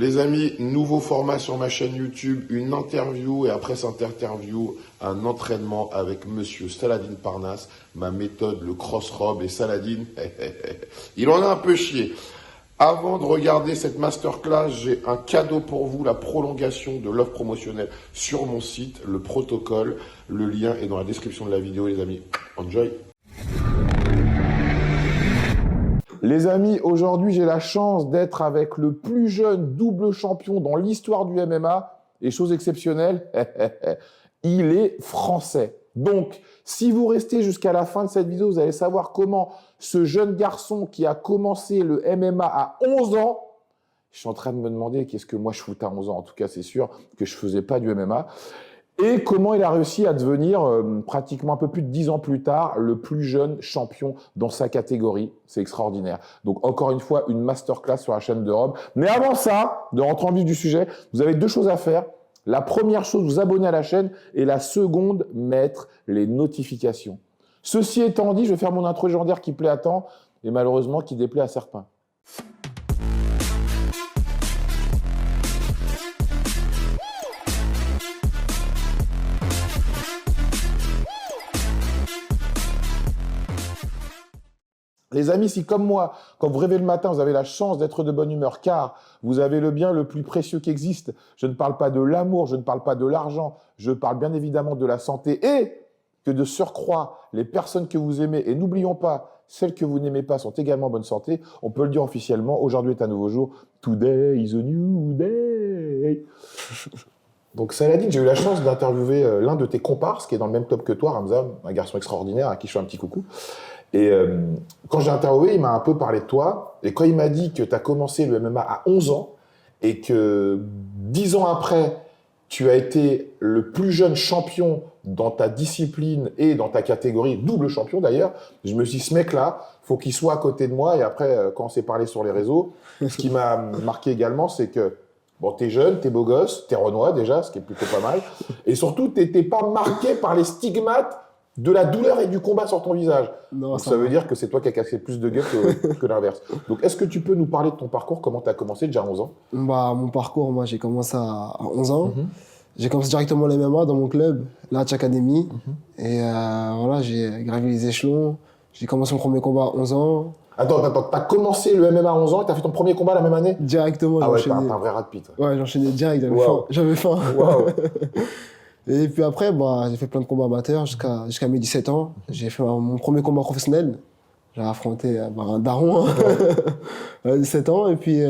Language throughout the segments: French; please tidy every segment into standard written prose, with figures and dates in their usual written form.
Les amis, nouveau format sur ma chaîne YouTube, une interview et après cette interview, un entraînement avec Monsieur Saladin Parnasse, ma méthode, le cross-rob et Saladin, il en a un peu chié. Avant de regarder cette masterclass, j'ai un cadeau pour vous, la prolongation de l'offre promotionnelle sur mon site, le protocole. Le lien est dans la description de la vidéo, les amis. Enjoy! Les amis, aujourd'hui, j'ai la chance d'être avec le plus jeune double champion dans l'histoire du MMA. Et chose exceptionnelle, il est français. Donc, si vous restez jusqu'à la fin de cette vidéo, vous allez savoir comment ce jeune garçon qui a commencé le MMA à 11 ans, je suis en train de me demander qu'est-ce que moi je foutais à 11 ans. En tout cas, c'est sûr que je faisais pas du MMA. Et comment il a réussi à devenir, pratiquement un peu plus de 10 ans plus tard, le plus jeune champion dans sa catégorie. C'est extraordinaire. Donc, encore une fois, une masterclass sur la chaîne de Rob. Mais avant ça, de rentrer en vif du sujet, vous avez deux choses à faire. La première chose, vous abonner à la chaîne. Et la seconde, mettre les notifications. Ceci étant dit, je vais faire mon intro légendaire qui plaît à tant et malheureusement qui déplaît à certains. Les amis, si comme moi, quand vous rêvez le matin, vous avez la chance d'être de bonne humeur, car vous avez le bien le plus précieux qui existe. Je ne parle pas de l'amour, je ne parle pas de l'argent, je parle bien évidemment de la santé et que de surcroît, les personnes que vous aimez, et n'oublions pas, celles que vous n'aimez pas sont également en bonne santé. On peut le dire officiellement, aujourd'hui est un nouveau jour. Today is a new day. Donc Saladin, j'ai eu la chance d'interviewer l'un de tes comparses qui est dans le même top que toi, Ramzan, un garçon extraordinaire à qui je fais un petit coucou. Et quand j'ai interviewé, il m'a un peu parlé de toi. Et quand il m'a dit que tu as commencé le MMA à 11 ans et que 10 ans après, tu as été le plus jeune champion dans ta discipline et dans ta catégorie, double champion d'ailleurs, je me suis dit, ce mec-là, faut qu'il soit à côté de moi. Et après, quand on s'est parlé sur les réseaux, ce qui m'a marqué également, c'est que bon, t'es jeune, t'es beau gosse, t'es renois déjà, ce qui est plutôt pas mal. Et surtout, t'étais pas marqué par les stigmates de la douleur et du combat sur ton visage. Non, donc ça veut dire que c'est toi qui as cassé plus de gueule que l'inverse. Donc, est-ce que tu peux nous parler de ton parcours? Comment tu as commencé déjà à 11 ans? Mon parcours, moi, j'ai commencé à 11 ans. J'ai commencé directement le MMA dans mon club, l'Hatch Academy. Et voilà, j'ai gravi les échelons. J'ai commencé mon premier combat à 11 ans. Attends, t'as commencé le MMA à 11 ans et t'as fait ton premier combat la même année? Directement. Ah ouais, t'as un vrai rat de pite. Ouais, j'enchaînais direct, j'avais faim. Wow. Et puis après, j'ai fait plein de combats amateurs jusqu'à mes 17 ans. J'ai fait mon premier combat professionnel. J'ai affronté un daron à 17 ans. Et puis,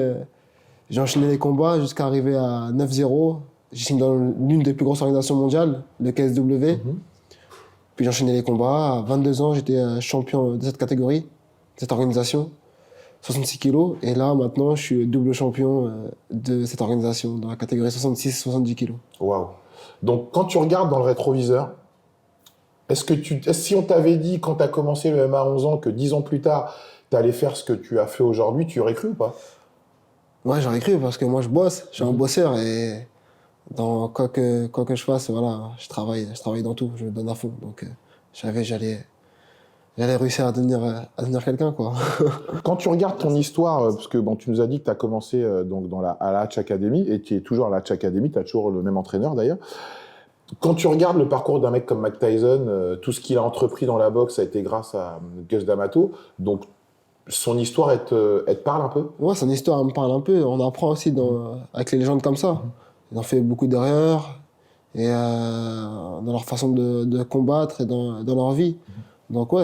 j'ai enchaîné les combats jusqu'à arriver à 9-0. J'ai signé dans l'une des plus grosses organisations mondiales, le KSW. Puis j'ai enchaîné les combats. À 22 ans, j'étais champion de cette catégorie, de cette organisation, 66 kilos. Et là, maintenant, je suis double champion de cette organisation, dans la catégorie 66-70 kilos. Waouh. Donc, quand tu regardes dans le rétroviseur, si on t'avait dit, quand tu as commencé le MMA à 11 ans, que 10 ans plus tard, tu allais faire ce que tu as fait aujourd'hui, tu aurais cru ou pas? Ouais, j'aurais cru, parce que moi, je bosse. Je suis un bosseur et dans quoi que je fasse, voilà, je travaille dans tout, je me donne à fond. Donc, j'allais réussir à devenir quelqu'un, quoi. Quand tu regardes ton histoire, parce que bon, tu nous as dit que tu as commencé donc à la Hatch Academy et tu es toujours à la Hatch Academy, tu as toujours le même entraîneur d'ailleurs. Quand tu regardes le parcours d'un mec comme Mike Tyson, tout ce qu'il a entrepris dans la boxe a été grâce à Gus D'Amato. Donc, son histoire, elle te parle un peu? Ouais, son histoire, elle me parle un peu. On apprend aussi avec les légendes comme ça. Ils ont fait beaucoup d'erreurs et dans leur façon de combattre et dans leur vie. Donc ouais,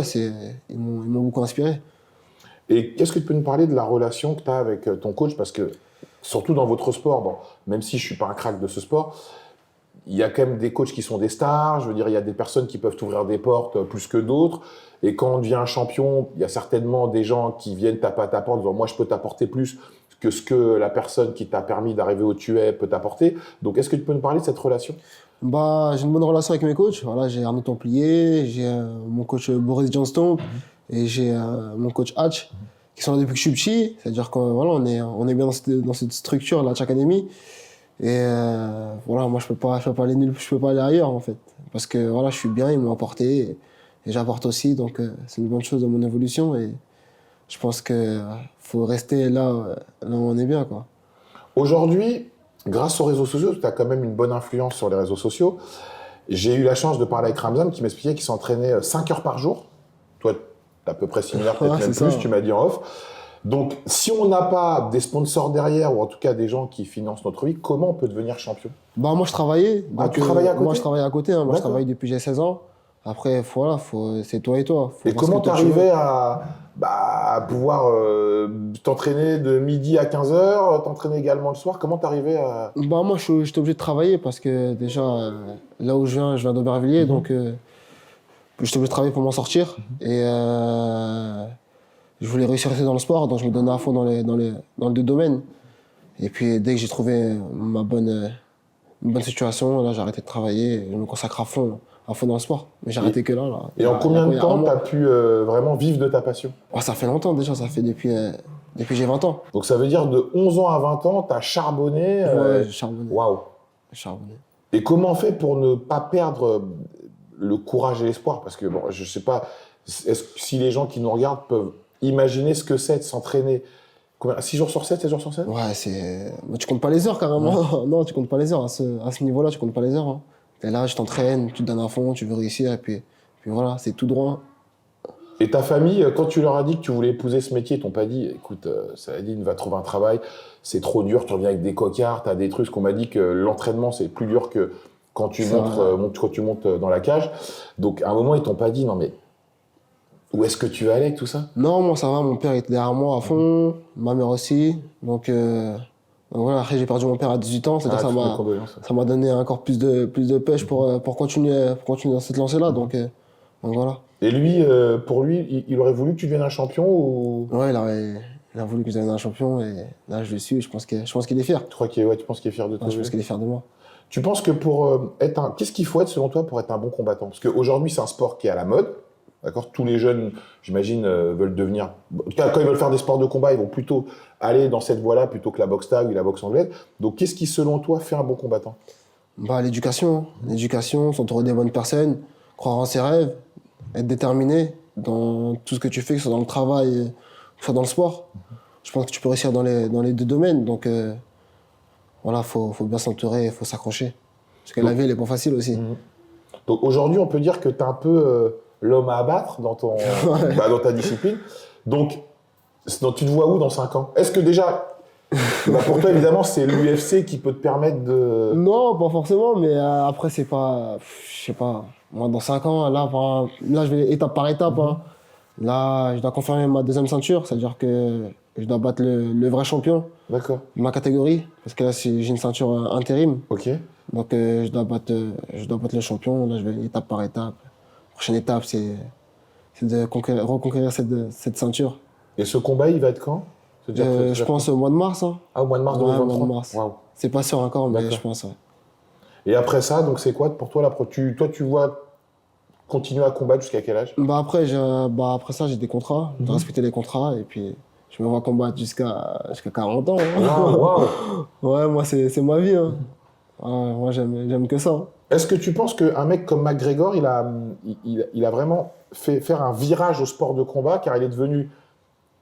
ils m'ont beaucoup inspiré. Et qu'est-ce que tu peux nous parler de la relation que tu as avec ton coach? Parce que, surtout dans votre sport, bon, même si je ne suis pas un crack de ce sport, il y a quand même des coachs qui sont des stars. Je veux dire, il y a des personnes qui peuvent t'ouvrir des portes plus que d'autres. Et quand on devient un champion, il y a certainement des gens qui viennent taper à ta porte en disant « moi, je peux t'apporter plus que ce que la personne qui t'a permis d'arriver où tu es peut t'apporter ». Donc, est-ce que tu peux nous parler de cette relation? J'ai une bonne relation avec mes coachs. Voilà, j'ai Arnaud Templier, j'ai mon coach Boris Johnston et j'ai mon coach Hatch qui sont là depuis que je suis petit. C'est-à-dire qu'on voilà, on est bien dans cette structure, la Hatch Academy. Et voilà, moi je peux pas aller ailleurs en fait, parce que voilà, je suis bien, ils m'ont apporté et j'apporte aussi, donc c'est une bonne chose dans mon évolution et je pense que faut rester là où on est bien, quoi. Aujourd'hui, grâce aux réseaux sociaux, tu as quand même une bonne influence sur les réseaux sociaux. J'ai eu la chance de parler avec Ramzan qui m'expliquait qu'il s'entraînait 5 heures par jour. Toi, à peu près similaire, peut-être Ouais, même c'est plus, ça. tu m'as dit en off. Donc, si on n'a pas des sponsors derrière, ou en tout cas des gens qui financent notre vie, comment on peut devenir champion? Bah, moi, je travaillais. Ah, Donc, tu travaillais à côté? moi, je travaillais à côté. Hein. Moi, je D'accord. travaille depuis j'ai 16 ans. Après, voilà, c'est toi et toi. Faut Et voir ce comment que toi, tu veux. t'arrivais à pouvoir t'entraîner de midi à 15 heures, t'entraîner également le soir? Comment t'arrivais à... Bah, moi, j'étais obligé de travailler parce que déjà, là où je viens d'Aubervilliers, donc j'étais obligé de travailler pour m'en sortir. Et je voulais réussir dans le sport, donc je me donnais à fond dans les deux domaines. Et puis, dès que j'ai trouvé une bonne situation, là, j'ai arrêté de travailler et je me consacre à fond dans le sport. Mais j'ai arrêté que là. Et en combien de Il y a un temps mois. t'as pu vraiment vivre de ta passion? Oh, ça fait longtemps déjà, ça fait depuis que j'ai 20 ans. Donc ça veut dire de 11 ans à 20 ans, t'as charbonné. Ouais, j'ai charbonné. Waouh. J'ai charbonné. Et comment on fait pour ne pas perdre le courage et l'espoir? Parce que bon, je sais pas si les gens qui nous regardent peuvent imaginer ce que c'est de s'entraîner 6 jours sur 7, 7 jours sur 7? Ouais, bah, tu comptes pas les heures carrément. Non, tu comptes pas les heures. À ce niveau-là, tu comptes pas les heures. Hein. T'es là, je t'entraîne, tu te donnes à fond, tu veux réussir, et puis voilà, c'est tout droit. Et ta famille, quand tu leur as dit que tu voulais épouser ce métier, ils t'ont pas dit, écoute, Saladin va trouver un travail, c'est trop dur, tu reviens avec des cocards, t'as des trucs qu'on m'a dit que l'entraînement c'est plus dur que quand tu montes dans la cage. Donc à un moment, ils t'ont pas dit, non mais où est-ce que tu vas aller avec tout ça? Non, moi ça va, mon père était derrière moi à fond, ma mère aussi. Donc voilà, après j'ai perdu mon père à 18 ans, c'est-à-dire Ah, que toutes mes condoléances. ça m'a donné encore plus de pêche pour continuer dans cette lancée-là. Donc voilà. Et lui, pour lui, il aurait voulu que tu deviennes un champion ou Ouais, il a voulu que je devienne un champion et là je le suis et je pense qu'il est fier. tu crois tu penses qu'il est fier de toi? Ouais, je pense qu'il est fier de moi. Tu penses que pour qu'est-ce qu'il faut être selon toi pour être un bon combattant? Parce qu'aujourd'hui, c'est un sport qui est à la mode. D'accord? Tous les jeunes, j'imagine, veulent devenir. En tout cas, quand ils veulent faire des sports de combat, ils vont plutôt aller dans cette voie-là plutôt que la boxe thaï ou la boxe anglaise. Donc, qu'est-ce qui, selon toi, fait un bon combattant? Bah, l'éducation, s'entourer des bonnes personnes, croire en ses rêves, être déterminé dans tout ce que tu fais, que ce soit dans le travail, que ce soit dans le sport. Je pense que tu peux réussir dans les deux domaines. Donc voilà, faut bien s'entourer, il faut s'accrocher. Parce que la vie, elle est pas facile aussi. Donc, aujourd'hui, on peut dire que tu es un peu l'homme à abattre dans dans ta discipline. Donc, tu te vois où dans 5 ans? Est-ce que déjà, pour toi, évidemment, c'est l'UFC qui peut te permettre de... Non, pas forcément, mais après, c'est pas. Je sais pas. Moi, dans 5 ans, là, je vais étape par étape. Hein. Là, je dois confirmer ma deuxième ceinture, c'est-à-dire que je dois battre le vrai champion D'accord. de ma catégorie, parce que là, j'ai une ceinture intérim. Ok. Donc, je dois battre le champion. Là, je vais étape par étape. Prochaine étape, c'est de reconquérir cette ceinture. Et ce combat, il va être quand? Je pense au mois de mars. Hein. Ah, au mois de mars Ouais, 2023. au mois de mars. Waouh. C'est pas sûr encore, mais D'accord. je pense. Ouais. Et après ça, donc c'est quoi pour toi tu vois continuer à combattre jusqu'à quel âge? Après ça, j'ai des contrats. Je dois respecter les contrats et puis je me vois combattre jusqu'à 40 ans. Hein. Waouh, waouh. Ouais, moi, c'est ma vie. Hein. Ouais, moi, j'aime que ça. Hein. Est-ce que tu penses qu'un mec comme McGregor, il a vraiment fait faire un virage au sport de combat car il est devenu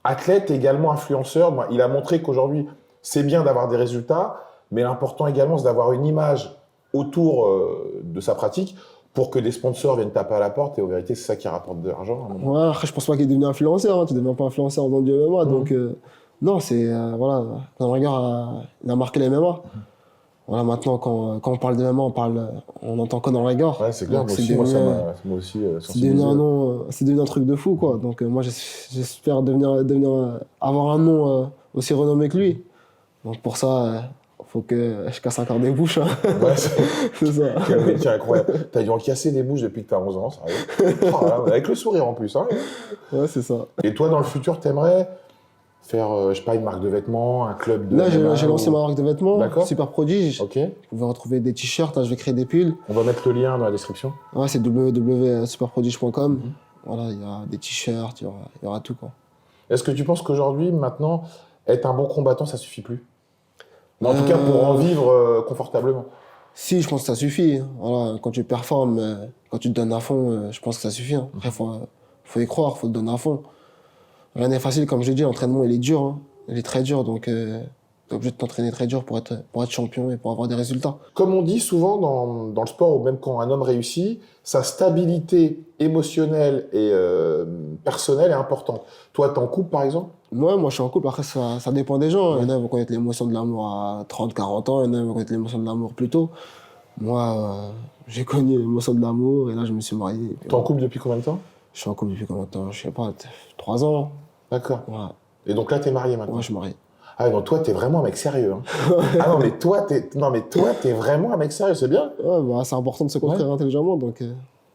athlète et également influenceur? Il a montré qu'aujourd'hui, c'est bien d'avoir des résultats, mais l'important également, c'est d'avoir une image autour de sa pratique pour que des sponsors viennent taper à la porte et en vérité, c'est ça qui rapporte de l'argent. Ouais, après, je pense pas qu'il est devenu influenceur. Hein. Tu ne deviens pas influenceur en faisant du MMA. Donc, non, c'est. Voilà. Conor McGregor, il a marqué les MMA. Voilà, maintenant, quand on parle de MMA, on entend Conor McGregor. Ouais, c'est clair. Donc, Moi aussi, c'est devenu un nom, c'est devenu un truc de fou, quoi. Donc, moi, j'espère avoir un nom aussi renommé que lui. Donc, pour ça, faut que je casse encore des bouches. Hein. Ouais, C'est ça. quel métier incroyable. T'as dû en casser des bouches depuis que t'as 11 ans, ça arrive. Oh là, avec le sourire en plus. Hein. Ouais, c'est ça. Et toi, dans le futur, t'aimerais faire, je sais pas, une marque de vêtements, un club de Là, j'ai MMA lancé ou- ma marque de vêtements, D'accord. Super Prodige. Ok. Vous pouvez retrouver des t-shirts, là, je vais créer des pulls. On va mettre le lien dans la description. Ouais, c'est www.superprodige.com. Voilà, il y a des t-shirts, il y aura tout, quoi. Est-ce que tu penses qu'aujourd'hui, maintenant, être un bon combattant, ça suffit plus? En tout cas, pour en vivre confortablement. Si, je pense que ça suffit. Voilà, quand tu performes, quand tu te donnes à fond, je pense que ça suffit. Hein. Après, faut y croire, faut te donner à fond. Rien n'est facile, comme je l'ai dit, l'entraînement, il est dur. Hein. Il est très dur, donc es obligé de t'entraîner très dur pour être champion et pour avoir des résultats. Comme on dit souvent dans le sport, ou même quand un homme réussit, sa stabilité émotionnelle et personnelle est importante. Toi, t'es en couple, par exemple? Moi, je suis en couple. Après, ça dépend des gens. Il y en a qui vont connaître l'émotion de l'amour à 30, 40 ans. Il y en a qui vont connaître l'émotion de l'amour plus tôt. Moi, j'ai connu l'émotion de l'amour et là, je me suis marié. T'es en couple depuis combien de temps? Je suis en couple depuis combien de temps? Je sais pas, 3 ans. D'accord. Voilà. Et donc là, t'es marié maintenant? Ouais, je suis marié. Ah, donc toi, t'es vraiment un mec sérieux. Hein. Ah non, mais toi, t'es vraiment un mec sérieux, c'est bien. Ouais, bah, c'est important de se construire intelligemment. Donc, Oui,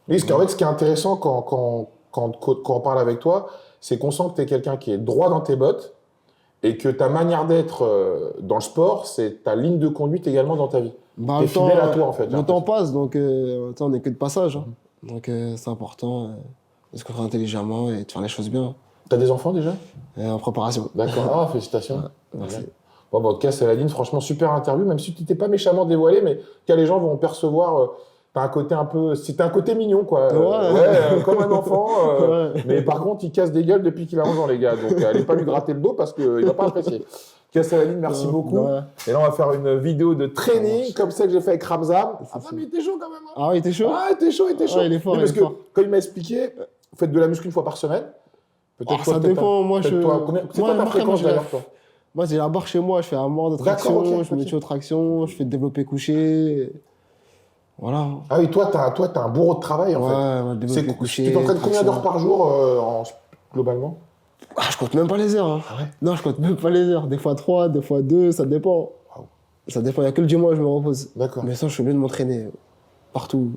parce qu'en fait, ce qui est intéressant quand on parle avec toi, c'est qu'on sent que t'es quelqu'un qui est droit dans tes bottes et que ta manière d'être dans le sport, c'est ta ligne de conduite également dans ta vie. bah, T'es fidèle à toi, en fait. Le temps passe, donc on n'est que de passage. Hein. Donc, c'est important de se construire intelligemment et de faire les choses bien. T'as des enfants déjà? En préparation. D'accord. Ah, félicitations. Ouais, merci. Bon, bah, en tout cas, Saladin, franchement, super interview, même si tu t'es pas méchamment dévoilé, mais que les gens vont percevoir. T'as un côté un peu. C'était un côté mignon, quoi. Comme un enfant. Ouais. Mais par contre, il casse des gueules depuis qu'il a 11 ans, les gars. Donc, allez pas lui gratter le dos parce qu'il va pas apprécier. Saladin, merci beaucoup. Ouais. Et là, on va faire une vidéo de training, comme celle que j'ai fait avec Ramzan. Ah, mais il était chaud quand même. Hein. Ah ouais, il était chaud? Ah, il était chaud. Ah, il est fort, Oui, parce il est que fort. quand il m'a expliqué, vous faites de la muscu une fois par semaine. Peut-être Ça dépend. Moi, c'est quoi ta fréquence d'ailleurs, toi? Moi, j'ai la barre chez moi, je fais un mort de traction, D'accord, ok, je mets de traction, je fais développer couché. Voilà. Ah oui, toi, t'as un bourreau de travail, en fait. Ouais, développer couché. Tu t'entraînes combien traction. d'heures par jour, globalement? Ah, je compte même pas les heures. Hein. Ah ouais? Non, je compte même pas les heures. Des fois 3, des fois 2, ça dépend. Wow. Ça dépend, il n'y a que le dimanche où je me repose. D'accord. Mais ça, je suis obligé de m'entraîner partout.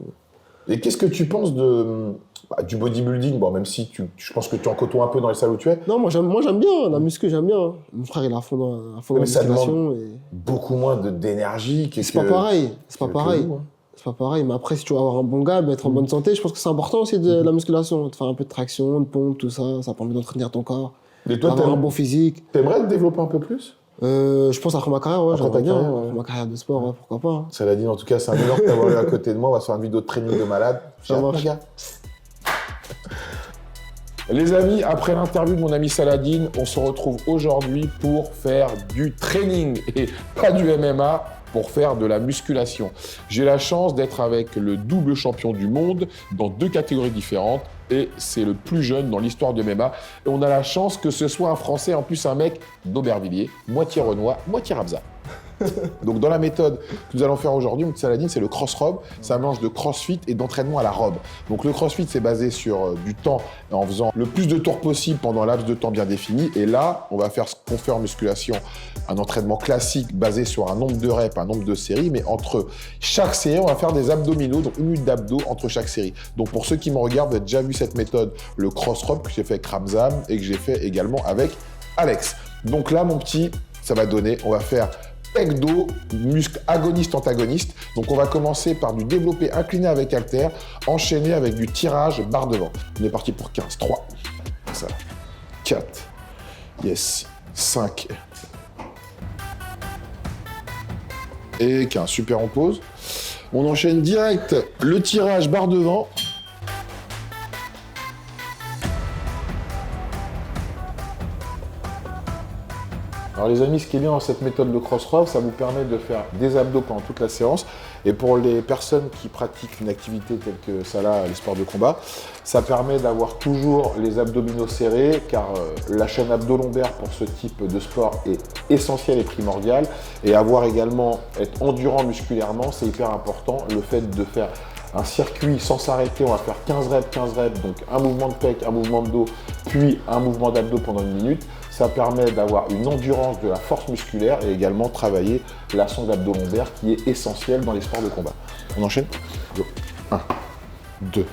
Et qu'est-ce que tu penses du bodybuilding? Bon, même si je pense que tu en côtoies un peu dans les salles où tu es. Non, moi j'aime bien, la muscu, j'aime bien. Mon frère, il est à fond dans la Mais ça musculation. Et... beaucoup moins d'énergie. C'est pas pareil. C'est pas pareil. vous, hein. C'est pas pareil. Mais après, si tu veux avoir un bon gars, être en bonne santé, je pense que c'est important aussi de la musculation. De faire un peu de traction, de pompe, tout ça. Ça permet d'entraîner ton corps. Et toi, D'avoir un bon physique. t'aimerais te développer un peu plus? Je pense après ma carrière, ouais, Après j'aimerais ta bien. carrière, ouais. Après ma carrière de sport, ouais, pourquoi pas. Hein. Saladin, en tout cas, c'est un honneur de t'avoir eu à côté de moi. On va se faire une vidéo de training de malade. Ça marche. Les gars. Les amis, après l'interview de mon ami Saladin, on se retrouve aujourd'hui pour faire du training et pas du MMA, pour faire de la musculation. J'ai la chance d'être avec le double champion du monde dans 2 catégories différentes et c'est le plus jeune dans l'histoire de MMA. Et on a la chance que ce soit un Français, en plus un mec d'Aubervilliers, moitié Renois, moitié Rabza. Donc dans la méthode que nous allons faire aujourd'hui, Saladin, c'est le cross-robe. C'est un mélange de crossfit et d'entraînement à la robe. Donc le crossfit, c'est basé sur du temps en faisant le plus de tours possible pendant un laps de temps bien défini. Et là, on va faire ce qu'on fait en musculation, un entraînement classique basé sur un nombre de reps, un nombre de séries. Mais entre chaque série, on va faire des abdominaux, donc 1 minute d'abdos entre chaque série. Donc pour ceux qui me regardent, vous avez déjà vu cette méthode, le cross-robe que j'ai fait avec Ramzan et que j'ai fait également avec Alex. Donc là, mon petit, ça va donner, on va faire pec dos, muscle agoniste-antagoniste. Donc on va commencer par du développé incliné avec haltère, enchaîné avec du tirage barre devant. On est parti pour 15. 3, ça, 4, yes, 5 et 15. Super, on pose. On enchaîne direct le tirage barre devant. Alors les amis, ce qui est bien dans cette méthode de cross-robe, ça vous permet de faire des abdos pendant toute la séance. Et pour les personnes qui pratiquent une activité telle que ça là, les sports de combat, ça permet d'avoir toujours les abdominaux serrés, car la chaîne abdo-lombaire pour ce type de sport est essentielle et primordiale. Et avoir également, être endurant musculairement, c'est hyper important. Le fait de faire un circuit sans s'arrêter, on va faire 15 reps, donc un mouvement de pec, un mouvement de dos, puis un mouvement d'abdos pendant 1 minute. Ça permet d'avoir une endurance de la force musculaire et également travailler la sonde abdo-lombaire qui est essentielle dans les sports de combat. On enchaîne. 1, 2,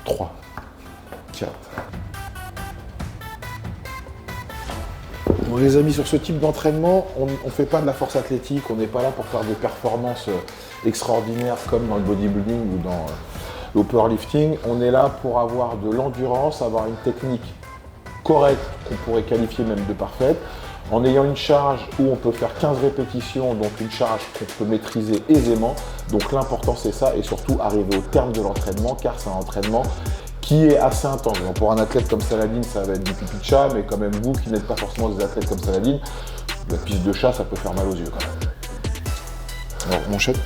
3, 4. Bon les amis, sur ce type d'entraînement, on ne fait pas de la force athlétique, on n'est pas là pour faire des performances extraordinaires comme dans le bodybuilding ou dans le powerlifting. On est là pour avoir de l'endurance, avoir une technique correcte qu'on pourrait qualifier même de parfaite, en ayant une charge où on peut faire 15 répétitions, donc une charge qu'on peut maîtriser aisément. Donc l'important c'est ça et surtout arriver au terme de l'entraînement car c'est un entraînement qui est assez intense. Donc pour un athlète comme Saladin, ça va être du pipi de chat, mais quand même vous qui n'êtes pas forcément des athlètes comme Saladin, La piste de chat, ça peut faire mal aux yeux quand même. Alors, on enchaîne.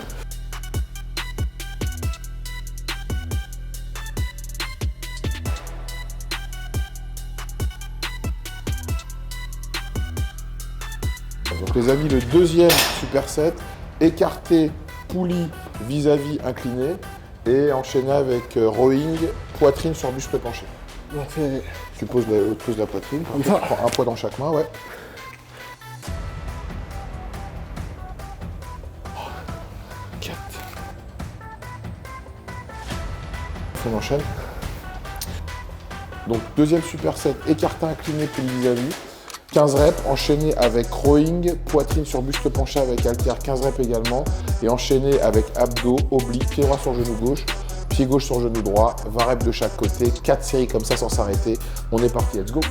Donc les amis, le deuxième superset, écarté, poulie vis-à-vis incliné et enchaîné avec rowing, poitrine sur buste penché. On fait Tu poses la poitrine, Comme tu ça. prends un poids dans chaque main, ouais. 4. On enchaîne. Donc deuxième superset, écarté incliné, poulie vis-à-vis. 15 reps, enchaîné avec rowing, poitrine sur buste penché avec halter, 15 reps également, et enchaîné avec abdos, oblique, pied droit sur genou gauche, pied gauche sur genou droit, 20 reps de chaque côté, 4 séries comme ça sans s'arrêter. On est parti, let's go. «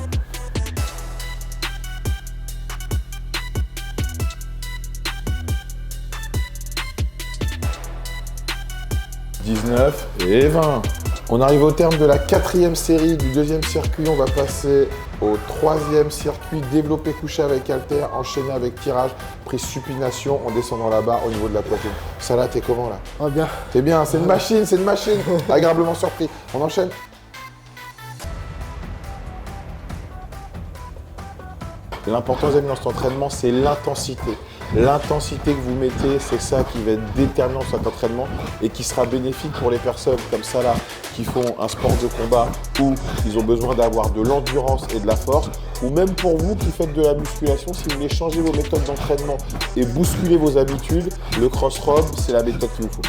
19 et 20. On arrive au terme de la 4e série du 2e circuit. On va passer au 3e circuit, développé couché avec halter, enchaîné avec tirage, prise supination en descendant la barre au niveau de la poitrine. Ça là, t'es comment là? Ah bien. T'es bien, c'est une machine, c'est une machine. Agréablement surpris. On enchaîne. L'important, les amis, dans cet entraînement, c'est l'intensité. L'intensité que vous mettez, c'est ça qui va être déterminant dans cet entraînement et qui sera bénéfique pour les personnes comme ça là, qui font un sport de combat où ils ont besoin d'avoir de l'endurance et de la force, ou même pour vous qui faites de la musculation, si vous voulez changer vos méthodes d'entraînement et bousculer vos habitudes, le cross-rob, c'est la méthode qu'il vous faut.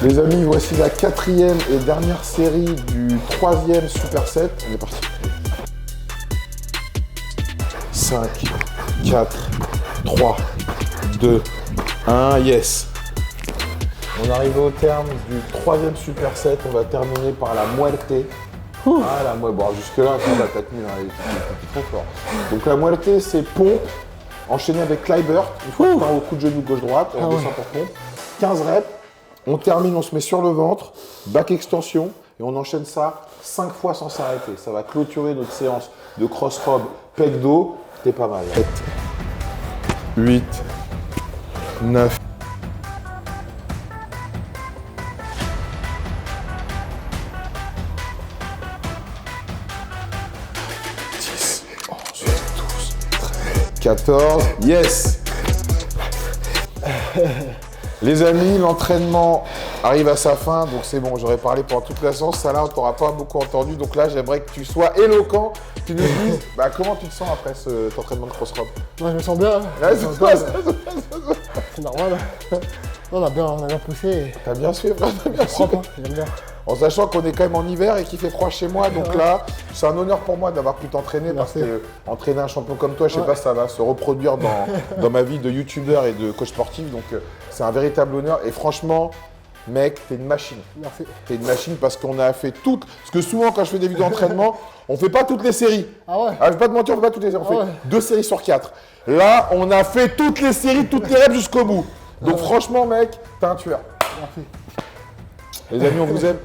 Les amis, voici la 4e et dernière série du 3e superset. On est parti. 5, 4, 3, 2, 1, yes. On arrive au terme du 3e superset, on va terminer par la muerte. Ah la muerte, bon jusque-là, ça va peut-être mieux, hein, il est très fort. Donc la muerte, c'est pompe, enchaîné avec climber, une fois qu'on part au coup de genou gauche-droite, on descend pour pompe. 15 reps, on termine, on se met sur le ventre, back extension, et on enchaîne ça 5 fois sans s'arrêter. Ça va clôturer notre séance de cross-rob pec dos. C'est pas mal. 7, 8, 9. « 11, 12, 13, 14. Yes. Les amis, l'entraînement arrive à sa fin, donc c'est bon, j'aurais parlé pendant toute la séance, ça là, on t'aura pas beaucoup entendu, donc là, j'aimerais que tu sois éloquent, tu nous dises comment tu te sens après cet entraînement de cross-rob. Moi je me sens bien. Ouais, C'est normal. On a bien poussé. T'as bien suivi, t'as bien Je crois suivi. pas, j'aime bien. En sachant qu'on est quand même en hiver et qu'il fait froid chez moi, donc là, c'est un honneur pour moi d'avoir pu t'entraîner parce Merci. que entraîner un champion comme toi, je sais pas si ça va se reproduire dans ma vie de youtubeur et de coach sportif, donc c'est un véritable honneur et franchement, mec, t'es une machine. Merci. T'es une machine parce qu'on a fait toutes. Parce que souvent, quand je fais des vidéos d'entraînement, on fait pas toutes les séries. Ah ouais. Ah, je vais pas te mentir, on fait pas toutes les séries. On Ah fait ouais. 2 séries sur 4. Là, on a fait toutes les séries, toutes les reps jusqu'au bout. Donc franchement, mec, t'es un tueur. Merci. Les amis, on vous aime.